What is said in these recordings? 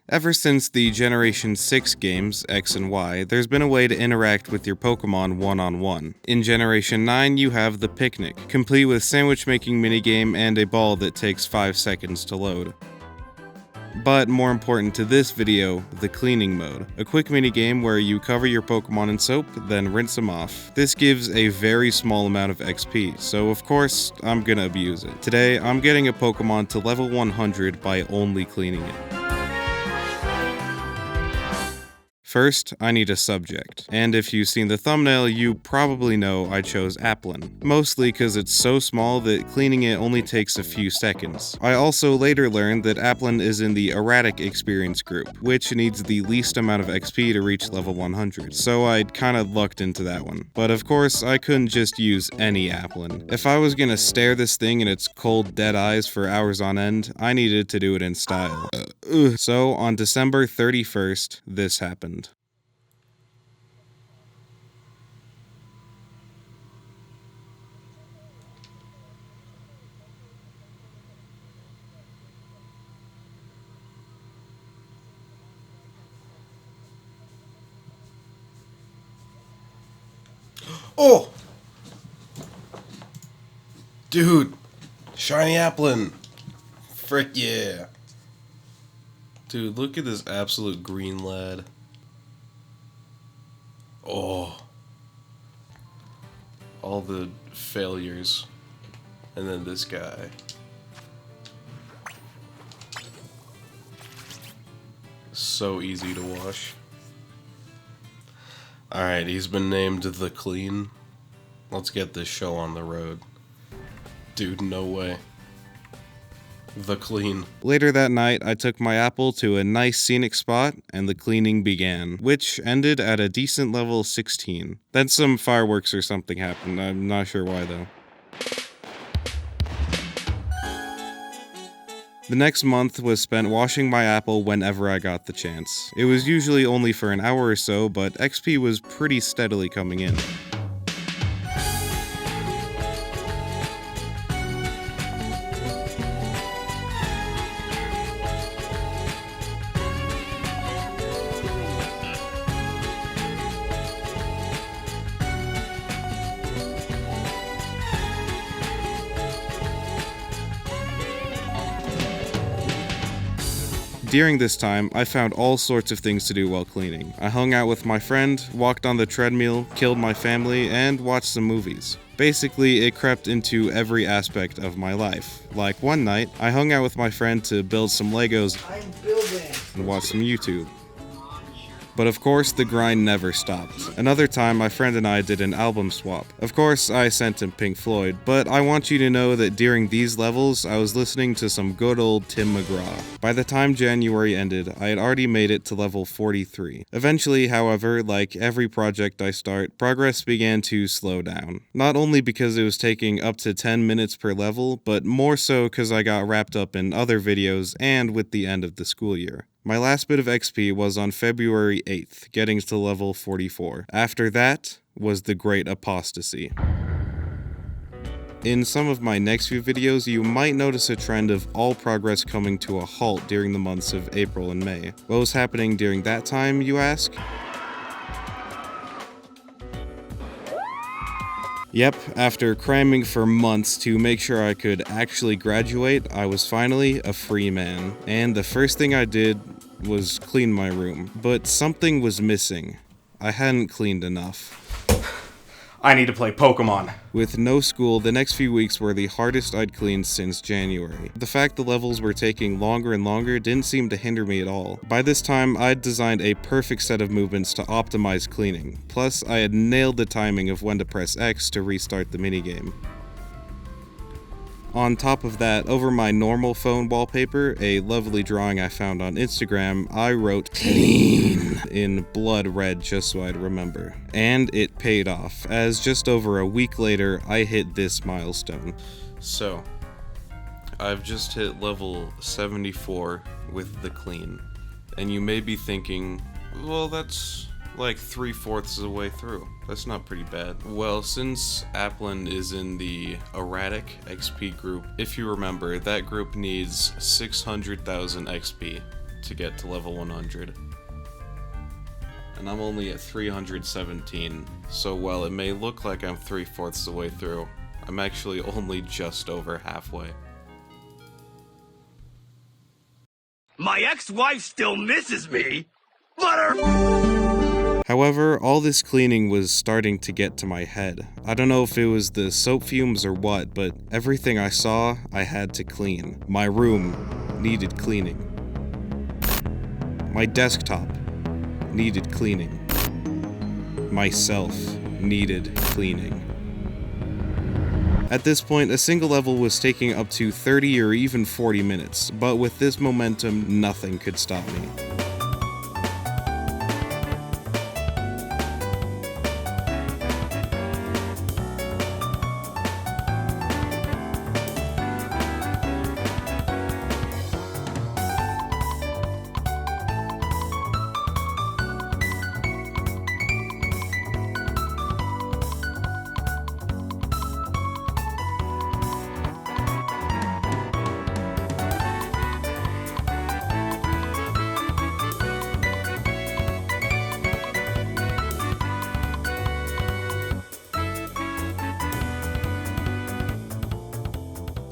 Ever since the Generation 6 games, X and Y, there's been a way to interact with your Pokemon one-on-one. In Generation 9, you have the Picnic, complete with sandwich-making minigame and a ball that takes 5 seconds to load. But more important to this video, the cleaning mode. A quick minigame where you cover your Pokemon in soap, then rinse them off. This gives a very small amount of XP, so of course, I'm gonna abuse it. Today, I'm getting a Pokemon to level 100 by only cleaning it. First, I need a subject, and if you've seen the thumbnail, you probably know I chose Applin, mostly because it's so small that cleaning it only takes a few seconds. I also later learned that Applin is in the erratic experience group, which needs the least amount of XP to reach level 100, so I'd kinda lucked into that one. But of course, I couldn't just use any Applin. If I was gonna stare this thing in its cold, dead eyes for hours on end, I needed to do it in style. So, on December 31st, this happened. Oh! Dude! Shiny Applin! Frick yeah! Dude, look at this absolute green lad. Oh. All the failures. And then this guy. So easy to wash. Alright, he's been named the Clean. Let's get this show on the road. Dude, no way. The Clean. Later that night, I took my Apple to a nice scenic spot, and the cleaning began, which ended at a decent level 16. Then some fireworks or something happened, I'm not sure why though. The next month was spent washing my Apple whenever I got the chance. It was usually only for an hour or so, but XP was pretty steadily coming in. During this time, I found all sorts of things to do while cleaning. I hung out with my friend, walked on the treadmill, killed my family, and watched some movies. Basically, it crept into every aspect of my life. Like one night, I hung out with my friend to build some Legos and watch some YouTube. But of course, the grind never stopped. Another time, my friend and I did an album swap. Of course, I sent him Pink Floyd, but I want you to know that during these levels, I was listening to some good old Tim McGraw. By the time January ended, I had already made it to level 43. Eventually, however, like every project I start, progress began to slow down. Not only because it was taking up to 10 minutes per level, but more so because I got wrapped up in other videos and with the end of the school year. My last bit of XP was on February 8th, getting to level 44. After that was the Great Apostasy. In some of my next few videos, you might notice a trend of all progress coming to a halt during the months of April and May. What was happening during that time, you ask? Yep, after cramming for months to make sure I could actually graduate, I was finally a free man. And the first thing I did was clean my room. But something was missing. I hadn't cleaned enough. I need to play Pokemon. With no school, the next few weeks were the hardest I'd cleaned since January. The fact the levels were taking longer and longer didn't seem to hinder me at all. By this time, I'd designed a perfect set of movements to optimize cleaning. Plus, I had nailed the timing of when to press X to restart the minigame. On top of that, over my normal phone wallpaper, a lovely drawing I found on Instagram, I wrote "clean" in blood red just so I'd remember. And it paid off, as just over a week later, I hit this milestone. So, I've just hit level 74 with the clean. And you may be thinking, well, that's like 3/4 of the way through. That's not pretty bad. Well, since Applin is in the erratic XP group, if you remember, that group needs 600,000 XP to get to level 100. And I'm only at 317, so while it may look like I'm 3/4 the way through, I'm actually only just over halfway. My ex-wife still misses me, but her... However, all this cleaning was starting to get to my head. I don't know if it was the soap fumes or what, but everything I saw, I had to clean. My room needed cleaning. My desktop needed cleaning. Myself needed cleaning. At this point, a single level was taking up to 30 or even 40 minutes, but with this momentum, nothing could stop me.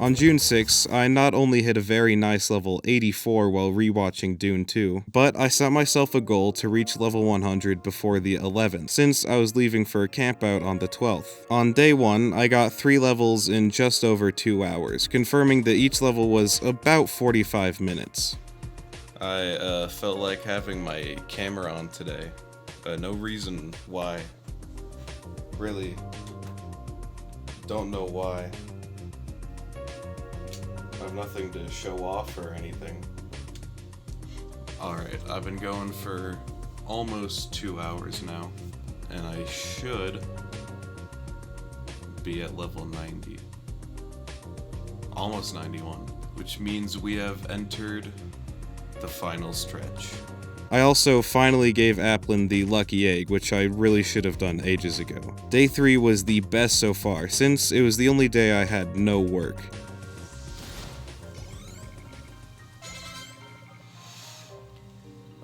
On June 6, I not only hit a very nice level 84 while rewatching Dune 2, but I set myself a goal to reach level 100 before the 11th, since I was leaving for a campout on the 12th. On day 1, I got 3 levels in just over 2 hours, confirming that each level was about 45 minutes. I felt like having my camera on today. No reason why. Really, don't know why. I have nothing to show off or anything. Alright, I've been going for almost 2 hours now, and I should be at level 90. Almost 91, which means we have entered the final stretch. I also finally gave Applin the lucky egg, which I really should have done ages ago. Day 3 was the best so far, since it was the only day I had no work.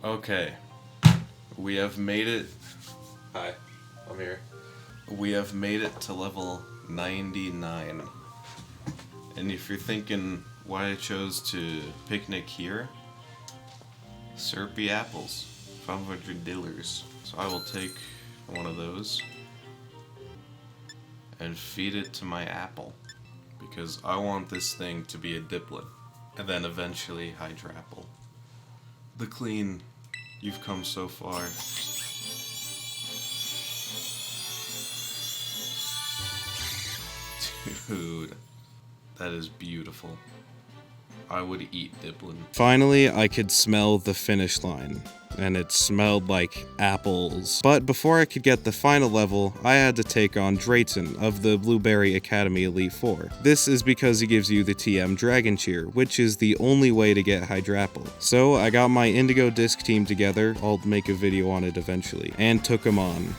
Okay, we have made it. Hi, I'm here. We have made it to level 99. And if you're thinking why I chose to picnic here, syrupy apples, $500. So I will take one of those and feed it to my apple, because I want this thing to be a diplet, and then eventually Hydrapple. The clean. You've come so far. Dude, that is beautiful. I would eat Applin. Finally, I could smell the finish line, and it smelled like apples. But before I could get the final level, I had to take on Drayton of the Blueberry Academy Elite 4. This is because he gives you the TM Dragon Cheer, which is the only way to get Hydrapple. So I got my Indigo Disc team together, I'll make a video on it eventually, and took him on.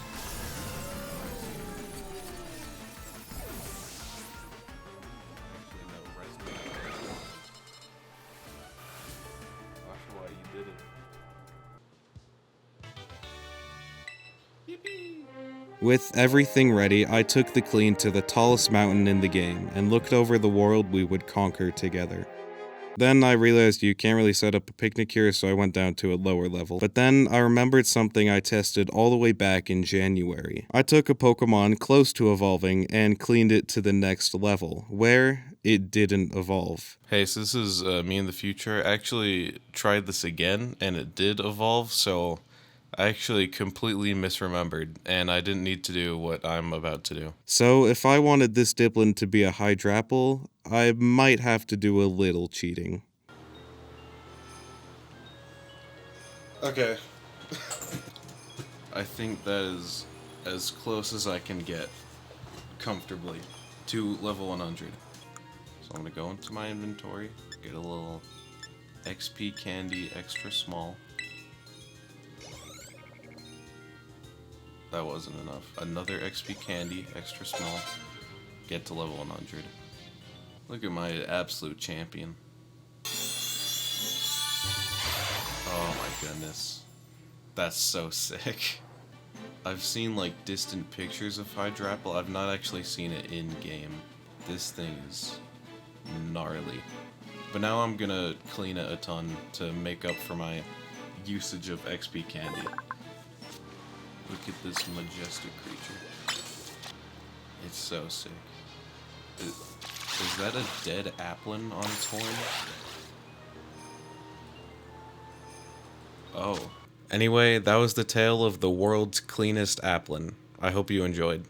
With everything ready, I took the clean to the tallest mountain in the game and looked over the world we would conquer together. Then I realized you can't really set up a picnic here, so I went down to a lower level. But then I remembered something I tested all the way back in January. I took a Pokemon close to evolving and cleaned it to the next level, where it didn't evolve. Hey, so this is me in the future. I actually tried this again, and it did evolve, so I actually completely misremembered, and I didn't need to do what I'm about to do. So if I wanted this Dipplin to be a Hydrapple, I might have to do a little cheating. Okay. I think that is as close as I can get comfortably to level 100. So I'm gonna go into my inventory, get a little XP candy extra small. That wasn't enough. Another XP candy, extra small. Get to level 100. Look at my absolute champion. goodness. That's so sick. I've seen like distant pictures of Hydrapple. I've not actually seen it in game. This thing is gnarly. But now I'm gonna clean it a ton to make up for my usage of XP candy. Look at this majestic creature. It's so sick. Is that a dead Applin on its horn? Oh. Anyway, that was the tale of the world's cleanest Applin. I hope you enjoyed.